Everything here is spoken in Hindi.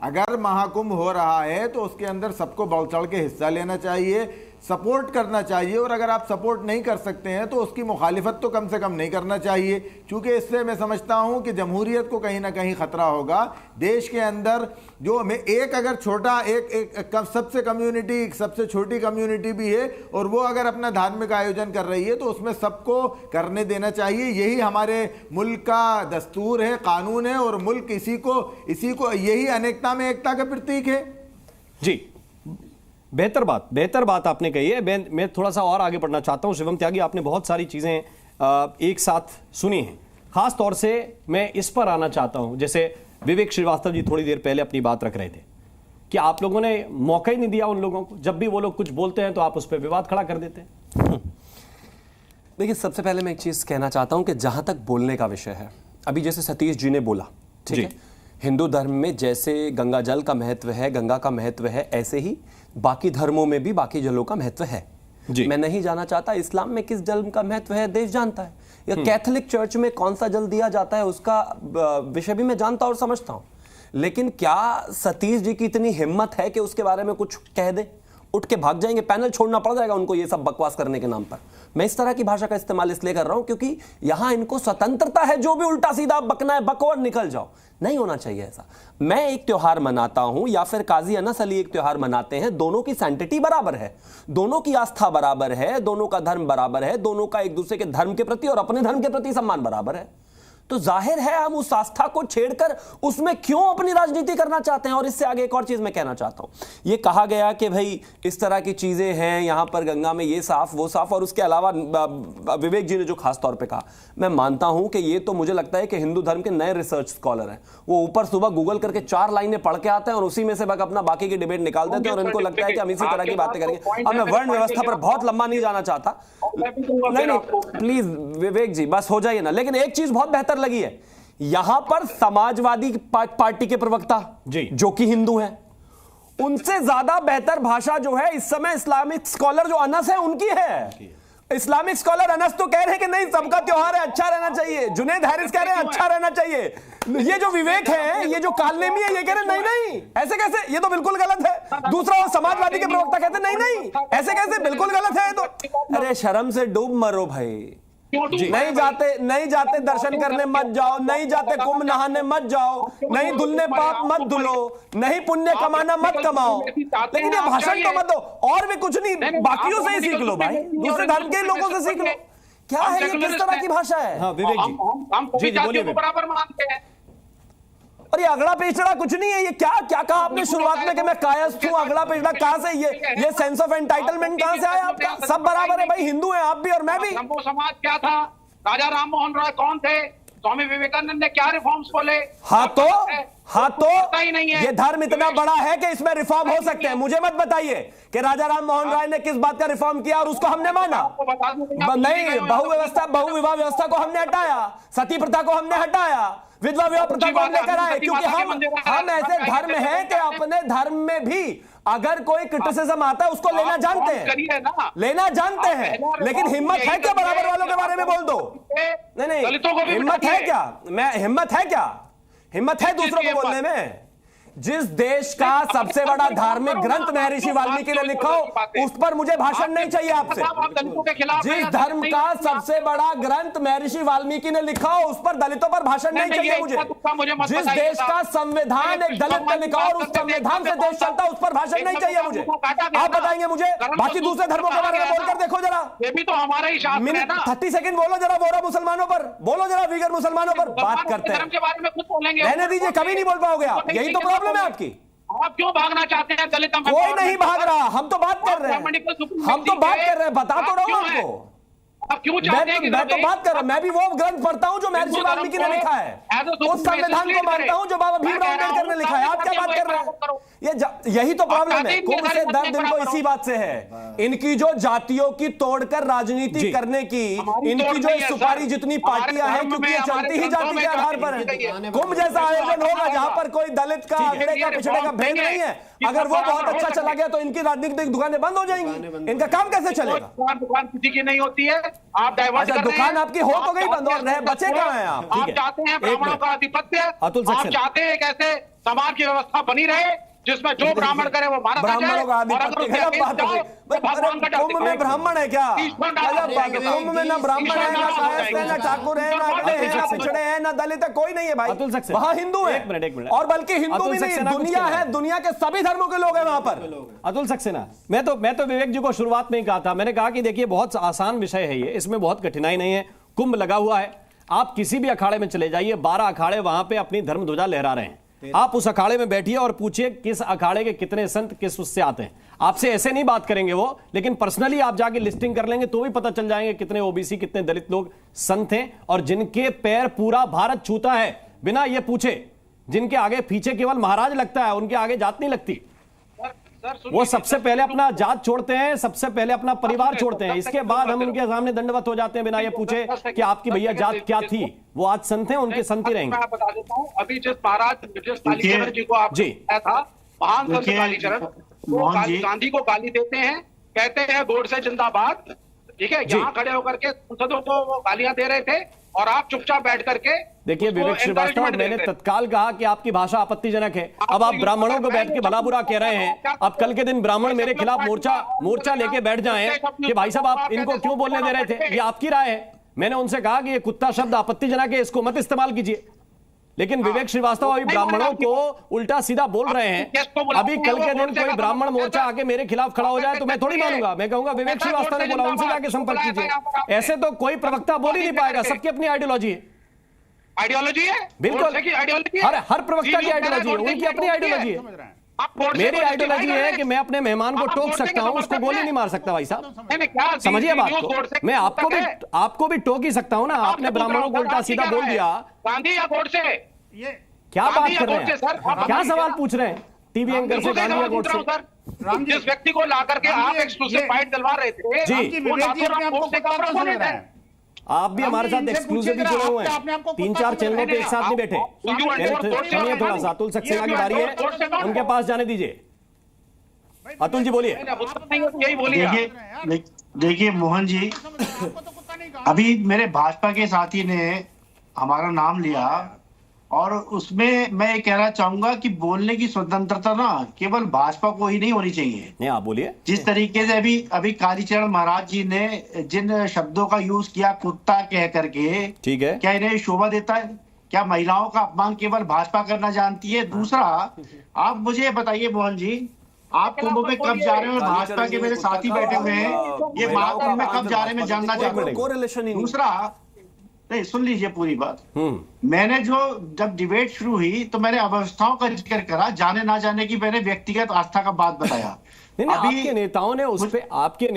अगर महाकुंभ हो रहा है तो उसके अंदर सबको बढ़ चढ़ के हिस्सा लेना चाहिए, सपोर्ट करना चाहिए, और अगर आप सपोर्ट नहीं कर सकते हैं तो उसकी मुखालिफत तो कम से कम नहीं करना चाहिए, क्योंकि इससे मैं समझता हूं कि जमहूरियत को कहीं ना कहीं खतरा होगा। देश के अंदर जो एक अगर छोटा एक सबसे कम्युनिटी, सबसे छोटी कम्युनिटी भी है और वो अगर अपना धार्मिक आयोजन कर रही है तो उसमें सबको करने देना चाहिए। यही हमारे मुल्क का दस्तूर है, कानून है, और मुल्क इसी को यही अनेकता में एकता का प्रतीक है। जी, बेहतर बात आपने कही है। मैं थोड़ा सा और आगे बढ़ना चाहता हूं। शिवम त्यागी, आपने बहुत सारी चीजें एक साथ सुनी हैं, खास तौर से मैं इस पर आना चाहता हूं, जैसे विवेक श्रीवास्तव जी थोड़ी देर पहले अपनी बात रख रहे थे कि आप लोगों ने मौका ही नहीं दिया उन लोगों को, जब भी वो लोग कुछ बोलते हैं तो आप उस पर विवाद खड़ा कर देते हैं। देखिए, सबसे पहले मैं एक चीज कहना चाहता हूं कि जहां तक बोलने का विषय है, अभी जैसे सतीश जी ने बोला, ठीक है, हिंदू धर्म में जैसे गंगा जल का महत्व है, गंगा का महत्व है, ऐसे ही बाकी धर्मों में भी बाकी जलों का महत्व है। मैं नहीं जाना चाहता इस्लाम में किस जल का महत्व है, देश जानता है, या कैथोलिक चर्च में कौन सा जल दिया जाता है उसका विषय भी मैं जानता और समझता हूं। लेकिन क्या सतीश जी की इतनी हिम्मत है कि उसके बारे में कुछ कह दे, उठ के भाग जाएंगे, पैनल छोड़ना पड़ जाएगा उनको ये सब बकवास करने के नाम पर। मैं इस तरह की भाषा का इस्तेमाल इसलिए कर रहा हूं क्योंकि यहां इनको स्वतंत्रता है, जो भी उल्टा सीधा बकना है बको और निकल जाओ, नहीं होना चाहिए ऐसा। मैं एक त्योहार मनाता हूं या फिर काजी अनस अली एक त्योहार मनाते हैं, दोनों की सैंक्टिटी बराबर है, दोनों की आस्था बराबर है, दोनों का धर्म बराबर है, दोनों का एक दूसरे के धर्म के प्रति और अपने धर्म के प्रति सम्मान बराबर है। तो जाहिर है हम उस आस्था को छेड़कर उसमें क्यों अपनी राजनीति करना चाहते हैं। और इससे आगे एक और चीज मैं कहना चाहता हूं, ये कहा गया कि भाई इस तरह की चीजें हैं यहां पर गंगा में, ये साफ वो साफ, और उसके अलावा विवेक जी ने जो खास तौर पे कहा, मैं मानता हूं कि ये तो मुझे लगता है कि हिंदू धर्म के नए रिसर्च स्कॉलर हैं, वो ऊपर सुबह गूगल करके 4 लाइनें पढ़ के आते हैं और उसी में से अपना बाकी की डिबेट निकाल देते हैं और इनको लगता है कि हम इसी तरह की बातें करेंगे। अब मैं वर्ण व्यवस्था पर बहुत लंबा नहीं जाना चाहता, नहीं प्लीज विवेक जी बस हो जाइए ना। लेकिन एक चीज बहुत बेहतर लगी है, यहां पर समाजवादी पार्टी के प्रवक्ता जो कि हिंदू हैं, उनसे ज्यादा बेहतर भाषा जो है इस समय इस्लामिक स्कॉलर जो अनस है उनकी है। इस्लामिक स्कॉलर अनस तो कह रहे हैं कि नहीं सबका त्योहार है, अच्छा रहना चाहिए। जुनैद हारिस कह रहे हैं अच्छा रहना चाहिए। ये जो विवेक है, ये जो कालनेमी है, ये कह रहे नहीं नहीं ऐसे कैसे, ये तो बिल्कुल गलत है। दूसरा वो समाजवादी के प्रवक्ता कहते नहीं नहीं ऐसे कैसे, बिल्कुल गलत है। तो अरे शर्म से डूब मरो भाई, नहीं जाते दर्शन करने मत जाओ, नहीं जाते कुंभ नहाने मत जाओ, नहीं धुलने पाप मत धुलो, नहीं पुण्य कमाना मत कमाओ, लेकिन ये भाषण तो मत दो। और भी कुछ नहीं, बाकियों से ही सीख लो भाई, दूसरे धर्म के लोगों से सीख लो। क्या है ये, किस तरह की भाषा है? हाँ विवेक जी, जी बोलिए। बराबर मानते हैं और ये अगड़ा पेचड़ा कुछ नहीं है। ये क्या क्या कहा आपने शुरुआत में कि मैं कायस्थ हूं, अगड़ा पेचड़ा कहां से, ये सेंस ऑफ एंटाइटलमेंट कहां से आया आपका? सब बराबर है भाई, हिंदू हैं आप भी और मैं भी। शंभू समाज क्या था, राजा राम मोहन रॉय कौन थे, स्वामी विवेकानंद ने क्या रिफॉर्म्स बोले? हाँ तो ही नहीं है। ये धर्म इतना बड़ा है कि इसमें रिफॉर्म हो सकते हैं। मुझे मत बताइए कि राजा राम मोहन राय ने किस बात का रिफॉर्म किया और उसको हमने माना। नहीं, बहु विवाह व्यवस्था को हमने हटाया, सती प्रथा को हमने हटाया, विधवा विवाह प्रथा को हम लेकर आए, क्योंकि हम ऐसे धर्म हैं कि अपने धर्म में भी अगर कोई क्रिटिसिज्म आता है उसको लेना जानते हैं, लेकिन हिम्मत है क्या बराबर वालों के बारे में बोल दो? नहीं, हिम्मत है दूसरों को बोलने में। जिस देश का सबसे बड़ा धार्मिक ग्रंथ महर्षि वाल्मीकि ने लिखा उस पर मुझे भाषण नहीं चाहिए आपसे। जिस धर्म का सबसे बड़ा ग्रंथ महर्षि वाल्मीकि ने लिखा उस पर दलितों पर भाषण नहीं चाहिए मुझे। जिस देश का संविधान एक दलित ने लिखा और उस संविधान से देश चलता उस पर भाषण नहीं चाहिए मुझे। आप बताएंगे मुझे? बाकी दूसरे धर्मों के बारे में बोलकर देखो जरा, ये भी तो हमारा ही शास्त्र है ना। 30 सेकंड बोलो जरा, बोरा मुसलमानों पर बोलो जरा, वीगर मुसलमानों पर बात करते हैं। के बारे में कुछ बोलेंगे, रहने दीजिए, कभी नहीं बोल पाओगे आप, यही तो प्रॉब्लम है आपकी। आप क्यों भागना चाहते हैं दलित? कोई नहीं भाग रहा, हम तो बात कर रहे हैं, बता तो रहा हूं आपको। आप क्यों चाहते हैं? मैं तो बात कर रहा हूं, मैं भी वो ग्रंथ पढ़ता हूं जो महर्षि वाल्मीकि ने लिखा है, उस संविधान को मानता हूं जो बाबा भीमराव अम्बेडकर ने लिखा है। आप क्या बात कर रहे हैं? यही तो प्रॉब्लम है। कुंभ से दर्द इनको इसी बात से है, इनकी जो जातियों की तोड़कर राजनीति करने की, इनकी जो सुपारी जितनी पार्टियां हैं, क्योंकि ये चलती ही जाति के आधार पर है। कुंभ जैसा आयोजन होगा जहां पर कोई दलित का, अगड़े का, पिछड़े का भेद नहीं है, अगर वो बहुत अच्छा चला गया तो इनकी राजनीतिक दुकानें बंद हो जाएंगी। इनका काम कैसे चलेगा? दुकान किसी की नहीं होती है, आप डाइवर्ट कर रहे हैं। दुकान आपकी हो तो गई बंद, और रहे बचे कहां हैं आप? आप चाहते हैं ब्राह्मणों का आधिपत्य, आप चाहते हैं कैसे समाज की व्यवस्था बनी रहे जिसमें जो ब्राह्मण करे वो मारा जाए। ब्राह्मणों का आधिपत्य है, बात है कुंभ में ब्राह्मण है क्या? कुंभ में ना ब्राह्मण है, ना कायस्थ है, ना ठाकुर है, ना अगड़े हैं, ना पिछड़े हैं, ना दलित है, कोई नहीं है भाई। अतुल सक्सेना, वहां हिंदू है, एक मिनट, और बल्कि हिंदू भी नहीं, दुनिया है, दुनिया के सभी धर्मों के लोग हैं वहां पर। अतुल सक्सेना, मैं तो विवेक जी को शुरुआत में ही कहा था, मैंने कहा कि देखिए बहुत आसान विषय है ये, इसमें बहुत कठिनाई नहीं है। कुंभ लगा हुआ है, आप किसी भी अखाड़े में चले जाइए, 12 अखाड़े वहां पे अपनी धर्म ध्वजा लहरा रहे हैं। आप उस अखाड़े में बैठिए और पूछिए किस अखाड़े के कितने संत किस उससे आते हैं। आपसे ऐसे नहीं बात करेंगे वो, लेकिन पर्सनली आप जाके लिस्टिंग कर लेंगे तो भी पता चल जाएंगे कितने ओबीसी कितने दलित लोग संत हैं, और जिनके पैर पूरा भारत छूता है बिना ये पूछे, जिनके आगे पीछे केवल महाराज लगता है, उनके आगे जात नहीं लगती। वो सबसे पहले अपना जात छोड़ते हैं, सबसे पहले अपना परिवार छोड़ते हैं, इसके बाद हम उनके सामने दंडवत हो जाते हैं बिना ये पूछे कि आपकी भैया जात क्या थी। वो आज संत हैं, उनके संत ही रहेंगे। मैं बता देता हूँ, अभी जिस महाराज जिस कालीचरण जी को आप जी था, महान संत कालीचरण, वो गांधी को गाली देते हैं, कहते हैं गोडसे जिंदाबाद, ठीक है। यहाँ खड़े होकर के संसदों को वो गालियां दे रहे थे और आप चुपचाप बैठ करके देखिए विवेक श्रीवास्तव, मैंने तत्काल कहा कि आपकी भाषा आपत्तिजनक है। अब आप ब्राह्मणों को बैठ के भला बुरा कह रहे हैं। अब कल के दिन ब्राह्मण मेरे खिलाफ मोर्चा लेके बैठ जाएं कि भाई साहब आप इनको क्यों बोलने दे रहे थे, ये आपकी राय है। मैंने उनसे कहा कि ये कुत्ता शब्द आपत्तिजनक है, इसको मत इस्तेमाल कीजिए। लेकिन विवेक श्रीवास्तव अभी ब्राह्मणों को उल्टा सीधा बोल रहे हैं। अभी कल के दिन कोई ब्राह्मण मोर्चा आके मेरे खिलाफ खड़ा हो जाए तो मैं थोड़ी मानूंगा, मैं कहूंगा विवेक श्रीवास्तव ने बोला, उनसे जाके संपर्क कीजिए। ऐसे तो कोई प्रवक्ता बोल ही नहीं पाएगा, सबकी अपनी आइडियोलॉजी है। आइडियोलॉजी है, बिल्कुल हर प्रवक्ता की आइडियोलॉजी है, उनकी अपनी आइडियोलॉजी है। मेरी आइडियोलॉजी है कि मैं अपने मेहमान को टोक सकता हूं, उसको गोली नहीं मार सकता भाई साहब, समझिए बात को। मैं आपको भी टोक ही सकता हूं ना। आपने ब्राह्मणों को उल्टा सीधा बोल दिया, गांधी या गोडसे, क्या बात कर रहे हैं, क्या सवाल पूछ रहे हैं टीवी एंकर से? गांधी या गोडसे, जिस व्यक्ति को ला करके आप एक्सक्लूसिव फाइट दिलवा रहे थे जी, आप भी हमारे साथ एक्सक्लूसिव जुड़े हुए हैं, 3-4 चैनलों पे एक साथ नहीं बैठे। सुनिए थोड़ा सा, अतुल सक्सेना की बारी है, उनके पास जाने दीजिए। अतुल जी बोलिए। यही बोलिए। देखिए मोहन जी, अभी मेरे भाजपा के साथी ने हमारा नाम लिया और उसमें मैं ये कहना चाहूंगा कि बोलने की स्वतंत्रता ना केवल भाजपा को ही नहीं होनी चाहिए। नहीं, आप बोलिए। जिस तरीके से अभी कालीचरण महाराज जी ने जिन शब्दों का यूज किया, कुत्ता कह करके, ठीक है, क्या इन्हें शोभा देता है? क्या महिलाओं का अपमान केवल भाजपा करना जानती है? दूसरा, आप मुझे बताइए मोहन जी, आप कुंभ में कब जा रहे हैं? भाजपा के मेरे साथी बैठे हुए हैं, ये महाकुंभ में कब जा रहे हैं मैं जानना चाहता हूँ। दूसरा, नहीं सुन लीजिए पूरी बात। मैंने जब डिबेट शुरू हुई तो मैंने अवस्थाओं का जिक्र करा, जाने ना जाने की मैंने व्यक्तिगत आस्था का बात बताया। नहीं, आपके नेताओं ने उस पे, आपके